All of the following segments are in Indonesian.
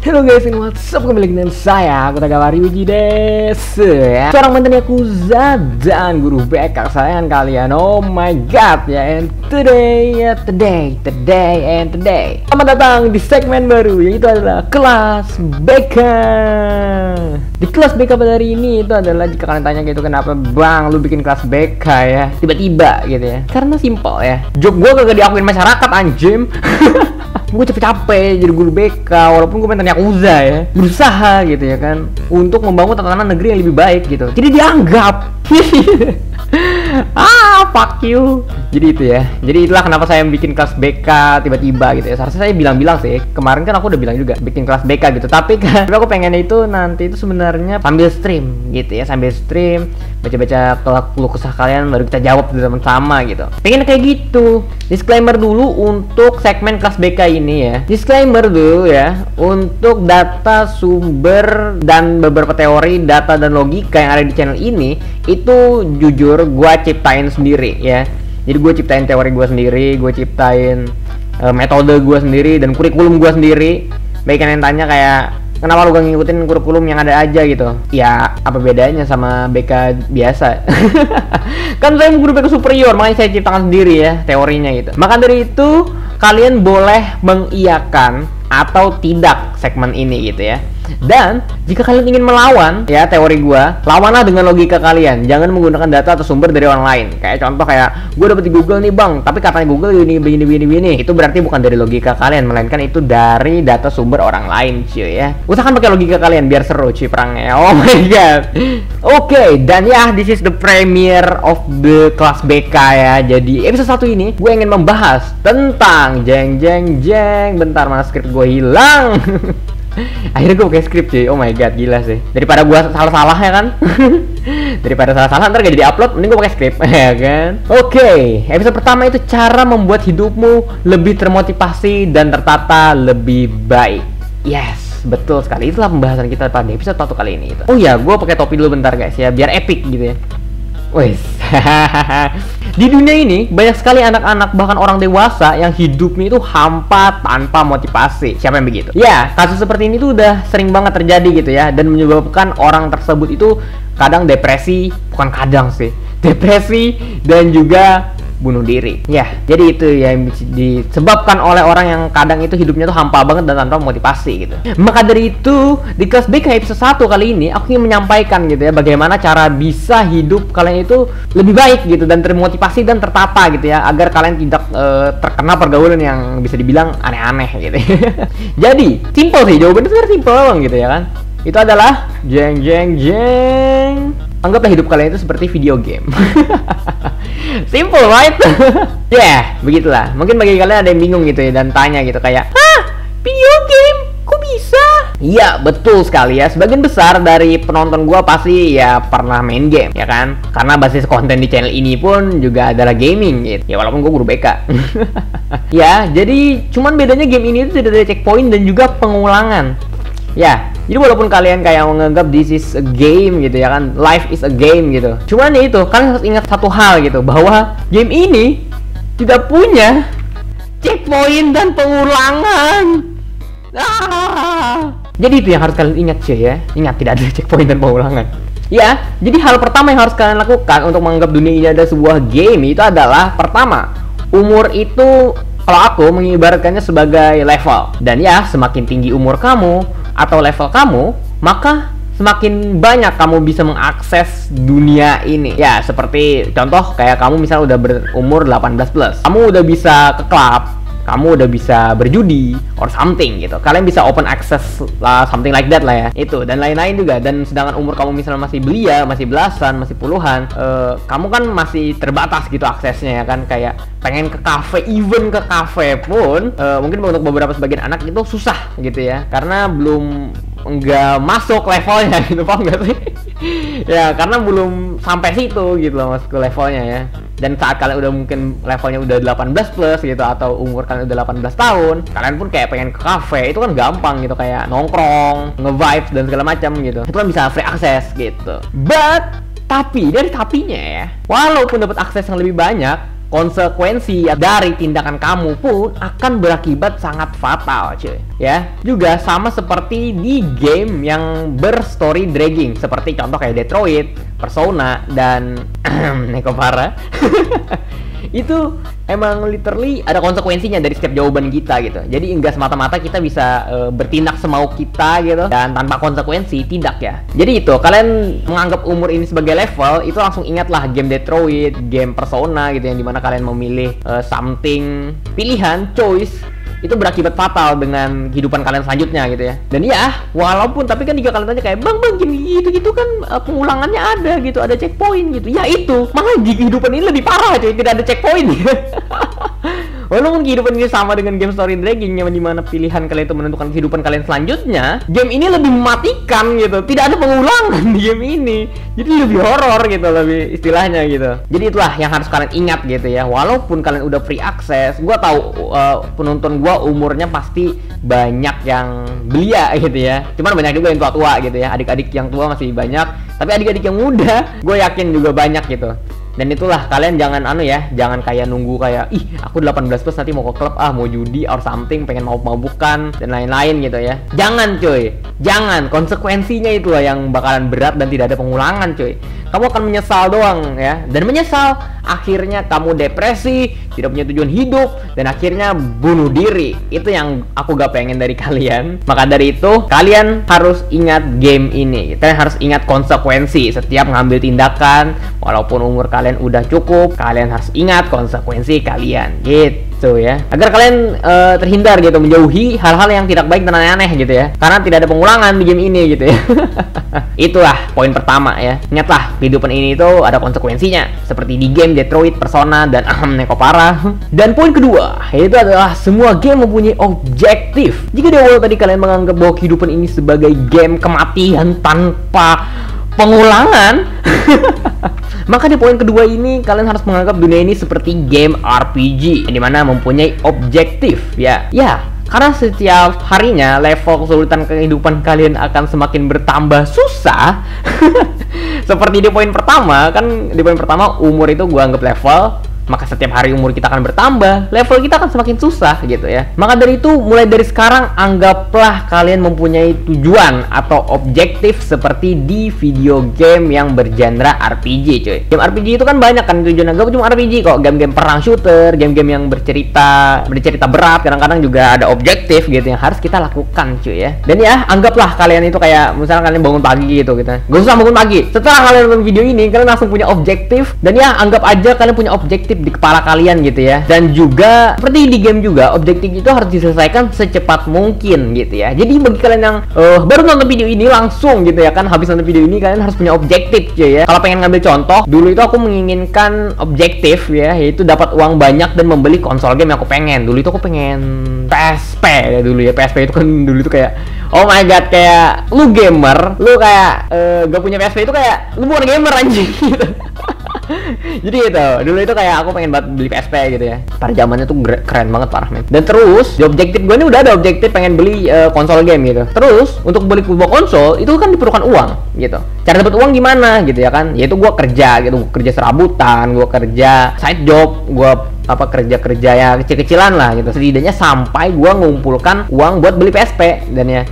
Halo guys, ini what's up, kembali dengan saya Kutagawa Ryuji desu ya. Seorang mantan Yakuza dan guru BK kesayangan kalian. Oh my god ya. And today selamat datang di segmen baru, yaitu adalah kelas BK. Di kelas BK pada hari ini itu adalah, jika kalian tanya gitu, kenapa bang lu bikin kelas BK ya tiba-tiba gitu ya, karena simpel ya, job gue kagak diakuin masyarakat anjim. Gue capek-capek jadi guru BK, walaupun gue mantan Yakuza ya, berusaha gitu ya kan untuk membangun tatanan negeri yang lebih baik gitu, jadi dianggap fuck you. Jadi itu ya, jadi itulah kenapa saya bikin kelas BK tiba-tiba gitu ya. Seharusnya saya bilang-bilang sih, kemarin kan aku udah bilang juga bikin kelas BK gitu, tapi kan aku pengen itu nanti itu sebenarnya sambil stream gitu ya, sambil stream baca-baca keluh kesah kalian, baru kita jawab sama-sama gitu. Pengen kayak gitu. Disclaimer dulu untuk segmen kelas BK ini ya. Disclaimer dulu ya, untuk data sumber dan beberapa teori, data dan logika yang ada di channel ini itu jujur gue ciptain sendiri ya. Jadi gue ciptain teori gue sendiri, gue ciptain metode gue sendiri dan kurikulum gue sendiri. Baik kalian tanya kayak, kenapa lu gak ngikutin kurikulum yang ada aja gitu? Ya, apa bedanya sama BK biasa? Kan saya guru BK superior, makanya saya ciptakan sendiri ya teorinya gitu. Maka dari itu, kalian boleh mengiyakan atau tidak segmen ini gitu ya. Dan jika kalian ingin melawan ya teori gua, lawanlah dengan logika kalian. Jangan menggunakan data atau sumber dari orang lain. Kayak contoh kayak, gua dapet di Google nih bang, tapi katanya Google ini. Itu berarti bukan dari logika kalian, melainkan itu dari data sumber orang lain cuy ya. Usahakan pakai logika kalian biar seru cuy perangnya. Oh my god. Oke, dan ya, this is the premiere of the kelas BK ya. Jadi episode 1 ini gue ingin membahas tentang jeng. Bentar, mana skrip gue hilang. Akhirnya gue pakai skrip cuy. Oh my god, gila sih. Daripada gue salah-salah ya kan. Daripada salah-salah ntar gak jadi upload, mending gue pakai skrip ya kan. Oke, episode pertama itu cara membuat hidupmu lebih termotivasi dan tertata lebih baik. Yes, betul sekali. Itulah pembahasan kita pada episode 1 kali ini. Oh ya, gue pakai topi dulu bentar guys ya, biar epic gitu ya. Wes. Di dunia ini banyak sekali anak-anak bahkan orang dewasa yang hidupnya itu hampa tanpa motivasi. Siapa yang begitu? Ya, kasus seperti ini tuh udah sering banget terjadi gitu ya, dan menyebabkan orang tersebut itu kadang depresi, bukan kadang sih, depresi dan juga bunuh diri. Ya, jadi itu yang disebabkan oleh orang yang kadang itu hidupnya tuh hampa banget dan tanpa motivasi gitu. Maka dari itu, di kelas BK episode 1 kali ini aku ingin menyampaikan gitu ya, bagaimana cara bisa hidup kalian itu lebih baik gitu dan termotivasi dan tertata gitu ya, agar kalian tidak terkena pergaulan yang bisa dibilang aneh-aneh gitu. Jadi, simple sih, jawabannya sebenarnya simple banget gitu ya kan. Itu adalah jeng. Anggaplah hidup kalian itu seperti video game. Simple right? Ya, begitulah. Mungkin bagi kalian ada yang bingung gitu ya, dan tanya gitu kayak, hah? Video game? Kok bisa? Iya, betul sekali ya. Sebagian besar dari penonton gua pasti ya pernah main game, ya kan? Karena basis konten di channel ini pun juga adalah gaming gitu. Ya, walaupun gua guru BK. Ya, jadi cuman bedanya game ini itu tidak ada checkpoint dan juga pengulangan. Ya, jadi walaupun kalian kayak menganggap this is a game gitu ya kan, life is a game gitu, cuman ya itu, kalian harus ingat satu hal gitu, bahwa game ini tidak punya checkpoint dan pengulangan. Jadi itu yang harus kalian ingat cuy ya. Ingat, tidak ada checkpoint dan pengulangan. Ya, jadi hal pertama yang harus kalian lakukan untuk menganggap dunia ini ada sebuah game itu adalah, pertama, umur itu, kalau aku mengibaratkannya sebagai level. Dan ya, semakin tinggi umur kamu atau level kamu, maka semakin banyak kamu bisa mengakses dunia ini. Ya, seperti contoh kayak kamu misalnya udah berumur 18 plus, kamu udah bisa ke klub, kamu udah bisa berjudi or something gitu. Kalian bisa open access lah, something like that lah ya. Itu dan lain-lain juga. Dan sedangkan umur kamu misalnya masih belia, masih belasan, masih puluhan, kamu kan masih terbatas gitu aksesnya ya kan. Kayak pengen ke kafe, even ke kafe pun mungkin untuk beberapa sebagian anak itu susah gitu ya, karena belum nggak masuk levelnya gitu, paham nggak sih? Ya, karena belum sampai situ gitu loh, masuk ke levelnya ya. Dan saat kalian udah mungkin levelnya udah 18 plus gitu, atau umur kalian udah 18 tahun, kalian pun kayak pengen ke kafe, itu kan gampang gitu, kayak nongkrong, nge-vibes dan segala macam gitu. Itu kan bisa free access gitu. Tapi dari tapinya ya, walaupun dapat akses yang lebih banyak, konsekuensi dari tindakan kamu pun akan berakibat sangat fatal, cuy. Ya, juga sama seperti di game yang berstory dragging, seperti contoh kayak Detroit, Persona, dan Nekopara. Itu emang literally ada konsekuensinya dari setiap jawaban kita gitu. Jadi enggak semata-mata kita bisa bertindak semau kita gitu dan tanpa konsekuensi, tidak ya. Jadi itu, kalian menganggap umur ini sebagai level, itu langsung ingatlah game Detroit, game Persona gitu, yang dimana kalian memilih something, pilihan, choice, itu berakibat fatal dengan kehidupan kalian selanjutnya gitu ya. Dan ya, walaupun tapi kan jika kalian tanya kayak bang gini gitu kan pengulangannya ada gitu, ada checkpoint gitu. Ya itu, malah di kehidupan ini lebih parah cuy, tidak ada checkpoint. Walaupun kehidupan ini sama dengan game story dragging, yang dimana pilihan kalian itu menentukan kehidupan kalian selanjutnya, game ini lebih mematikan gitu, tidak ada pengulangan di game ini. Jadi lebih horor gitu, lebih istilahnya gitu. Jadi itulah yang harus kalian ingat gitu ya. Walaupun kalian udah free access, gua tahu penonton gua umurnya pasti banyak yang belia gitu ya. Cuman banyak juga yang tua-tua gitu ya. Adik-adik yang tua masih banyak, tapi adik-adik yang muda gue yakin juga banyak gitu. Dan itulah, kalian jangan jangan kayak nunggu kayak ih aku 18 plus nanti mau ke klub, mau judi or something, pengen mabuk-mabukan dan lain-lain gitu ya. Jangan cuy, jangan. Konsekuensinya itulah yang bakalan berat dan tidak ada pengulangan cuy. Kamu akan menyesal doang ya, dan menyesal akhirnya kamu depresi, tidak punya tujuan hidup, dan akhirnya bunuh diri. Itu yang aku gak pengen dari kalian. Maka dari itu, kalian harus ingat game ini. Kalian harus ingat konsekuensi setiap ngambil tindakan. Walaupun umur kalian udah cukup, kalian harus ingat konsekuensi kalian gitu ya, agar kalian terhindar gitu, menjauhi hal-hal yang tidak baik dan aneh-aneh gitu ya, karena tidak ada pengulangan di game ini gitu ya. Itulah poin pertama ya. Ingatlah, kehidupan ini itu ada konsekuensinya, seperti di game Detroit, Persona, dan Nekopara. Dan poin kedua, yaitu adalah semua game mempunyai objektif. Jika di awal tadi kalian menganggap bahwa kehidupan ini sebagai game kematian tanpa pengulangan, maka di poin kedua ini kalian harus menganggap dunia ini seperti game RPG, yang dimana mempunyai objektif ya. Karena setiap harinya level kesulitan kehidupan kalian akan semakin bertambah susah. Seperti di poin pertama, kan di poin pertama umur itu gua anggap level, maka setiap hari umur kita akan bertambah, level kita akan semakin susah gitu ya. Maka dari itu, mulai dari sekarang anggaplah kalian mempunyai tujuan atau objektif seperti di video game yang bergenre RPG cuy. Game RPG itu kan banyak kan tujuannya, gak cuma RPG kok, game-game perang shooter, game-game yang bercerita berat, kadang-kadang juga ada objektif gitu yang harus kita lakukan cuy ya. Dan ya, anggaplah kalian itu kayak misalnya kalian bangun pagi gitu. Gak usah bangun pagi, setelah kalian nonton video ini kalian langsung punya objektif. Dan ya, anggap aja kalian punya objektif di kepala kalian gitu ya. Dan juga seperti di game juga, objektif itu harus diselesaikan secepat mungkin gitu ya. Jadi bagi kalian yang baru nonton video ini langsung gitu ya kan, habis nonton video ini kalian harus punya objektif cuy ya. Kalau pengen ngambil contoh, dulu itu aku menginginkan objektif ya, yaitu dapat uang banyak dan membeli konsol game yang aku pengen. Dulu itu aku pengen PSP ya dulu ya. PSP itu kan dulu itu kayak oh my god, kayak lu gamer, lu kayak gak punya PSP itu kayak lu bukan gamer anjing gitu. Jadi itu, dulu itu kayak aku pengen banget beli PSP gitu ya. Pada zamannya tuh keren banget parah men. Dan terus di objektif gue ini udah ada objektif pengen beli konsol game gitu. Terus untuk beli sebuah konsol itu kan diperlukan uang gitu. Cara dapat uang gimana gitu ya kan? Yaitu gue kerja gitu, kerja serabutan, gue kerja side job, gue kerja ya kecil-kecilan lah gitu. Setidaknya sampai gue ngumpulkan uang buat beli PSP. Dan ya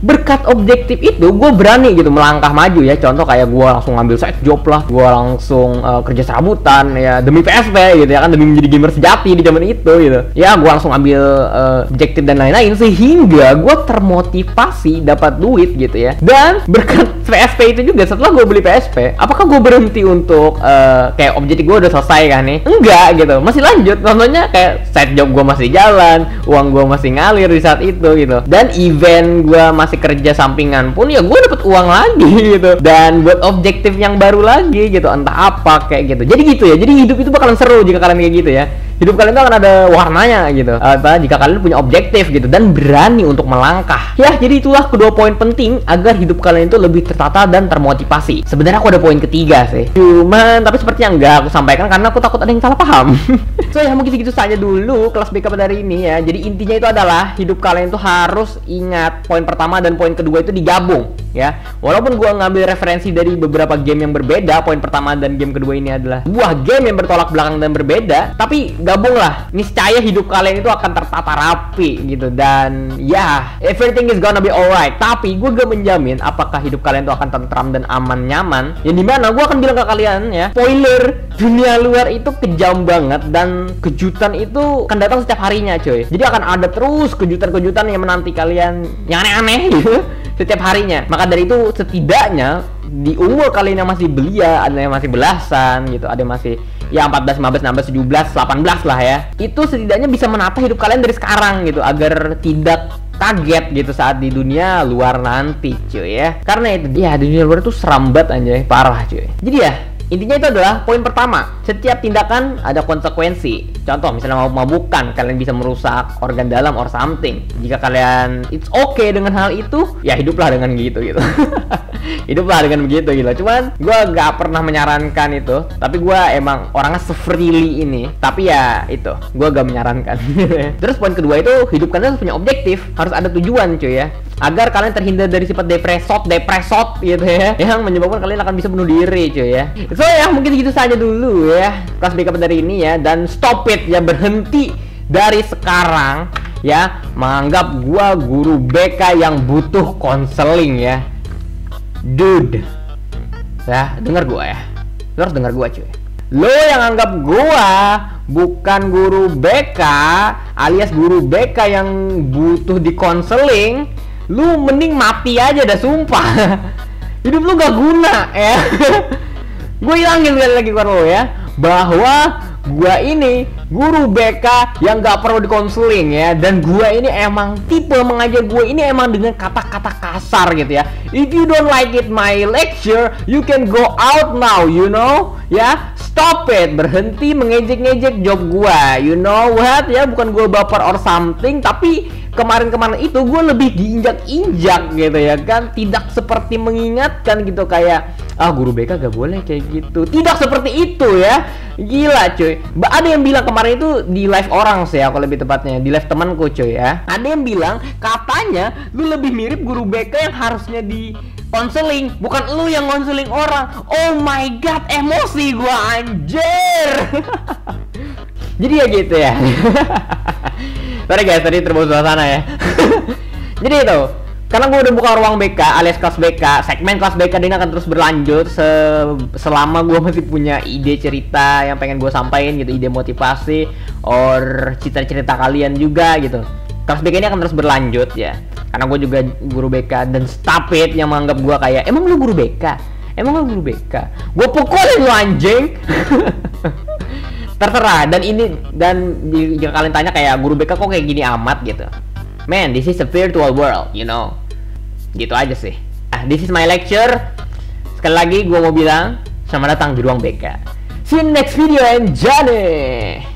berkat objektif itu gue berani gitu melangkah maju ya. Contoh kayak gue langsung ngambil side job lah, gue langsung kerja serabutan ya demi PSP gitu ya kan, demi menjadi gamer sejati di zaman itu gitu ya. Gue langsung ambil objektif dan lain-lain sehingga gue termotivasi dapat duit gitu ya. Dan berkat PSP itu juga, setelah gue beli PSP, apakah gue berhenti untuk kayak objektif gue udah selesai kan nih? Enggak gitu, masih lanjut. Contohnya kayak side job gue masih jalan, uang gue masih ngalir di saat itu gitu. Dan event gue masih kerja sampingan pun ya gue dapet uang lagi gitu. Dan buat objektif yang baru lagi gitu, entah apa kayak gitu. Jadi gitu ya, jadi hidup itu bakalan seru jika kalian kayak gitu ya. Hidup kalian tuh akan ada warnanya gitu jika kalian punya objektif gitu dan berani untuk melangkah ya. Jadi itulah kedua poin penting agar hidup kalian itu lebih tertata dan termotivasi. Sebenarnya aku ada poin ketiga sih, cuman tapi sepertinya enggak aku sampaikan karena aku takut ada yang salah paham. So ya mungkin segitu saja dulu kelas BK pada hari ini ya. Jadi intinya itu adalah hidup kalian itu harus ingat poin pertama dan poin kedua itu digabung ya. Walaupun gua ngambil referensi dari beberapa game yang berbeda, poin pertama dan game kedua ini adalah buah game yang bertolak belakang dan berbeda, tapi gabunglah, niscaya hidup kalian itu akan tertata rapi gitu, dan ya everything is gonna be alright. Tapi gue gak menjamin apakah hidup kalian itu akan tentram dan aman nyaman, yang dimana gue akan bilang ke kalian ya, spoiler, dunia luar itu kejam banget dan kejutan itu akan datang setiap harinya coy. Jadi akan ada terus kejutan-kejutan yang menanti kalian yang aneh-aneh gitu setiap harinya. Maka dari itu setidaknya di umur kalian yang masih belia, ada yang masih belasan gitu, ada yang masih ya 14, 15, 16, 17, 18 lah ya, itu setidaknya bisa menata hidup kalian dari sekarang gitu, agar tidak kaget gitu saat di dunia luar nanti cuy ya. Karena itu ya, dunia luar itu seram banget anjay, parah cuy. Jadi ya intinya itu adalah poin pertama, setiap tindakan ada konsekuensi. Contoh misalnya mau mabukan, kalian bisa merusak organ dalam or something. Jika kalian it's okay dengan hal itu, ya hiduplah dengan gitu. Hiduplah dengan begitu gitu. Cuman gue gak pernah menyarankan itu, tapi gue emang orangnya se-freely ini. Tapi ya itu, gue gak menyarankan. Terus poin kedua itu, hidup kalian harus punya objektif, harus ada tujuan cuy ya, agar kalian terhindar dari sifat depresot gitu ya, yang menyebabkan kalian akan bisa bunuh diri cuy ya. So ya mungkin gitu saja dulu ya kelas BK dari ini ya, dan stop it ya, berhenti dari sekarang ya menganggap gua guru BK yang butuh konseling ya, dude. Ya denger gua ya, lu harus denger gua cuy. Lo yang anggap gua bukan guru BK alias guru BK yang butuh dikonseling, lu mending mati aja dah, sumpah. Hidup lu gak guna ya. Gue hilangin sekali lagi ke lo ya, bahwa gue ini guru BK yang gak perlu dikonseling ya, dan gue ini emang tipe mengajar gue ini emang dengan kata-kata kasar gitu ya. If you don't like it my lecture, you can go out now, you know ya. Stop it, berhenti mengejek-ngejek job gue, you know what ya. Bukan gue baper or something, tapi kemarin-kemarin itu gue lebih diinjak-injak gitu ya kan. Tidak seperti mengingatkan gitu, kayak guru BK gak boleh kayak gitu. Tidak seperti itu ya. Gila cuy. Ada yang bilang kemarin itu di live orang sih ya, kalau lebih tepatnya di live temanku cuy ya. Ada yang bilang katanya lu lebih mirip guru BK yang harusnya di konseling, bukan lu yang konseling orang. Oh my god, emosi gua anjir. Jadi ya gitu ya. Sorry guys, tadi terbawa suasana ya. Jadi itu, karena gue udah buka ruang BK alias kelas BK, segmen kelas BK ini akan terus berlanjut selama gue masih punya ide cerita yang pengen gue sampaikan gitu, ide motivasi or cerita-cerita kalian juga gitu. Kelas BK ini akan terus berlanjut ya, karena gue juga guru BK, dan stop it yang menganggap gue kayak emang lu guru BK, emang lu guru BK, gue pukulin lu anjing. Terserah. Dan jika kalian tanya kayak guru BK kok kayak gini amat gitu, man, this is a virtual world, you know. Gitu aja sih. This is my lecture. Sekali lagi gue mau bilang selamat datang di ruang BK. See you in the next video and Johnny.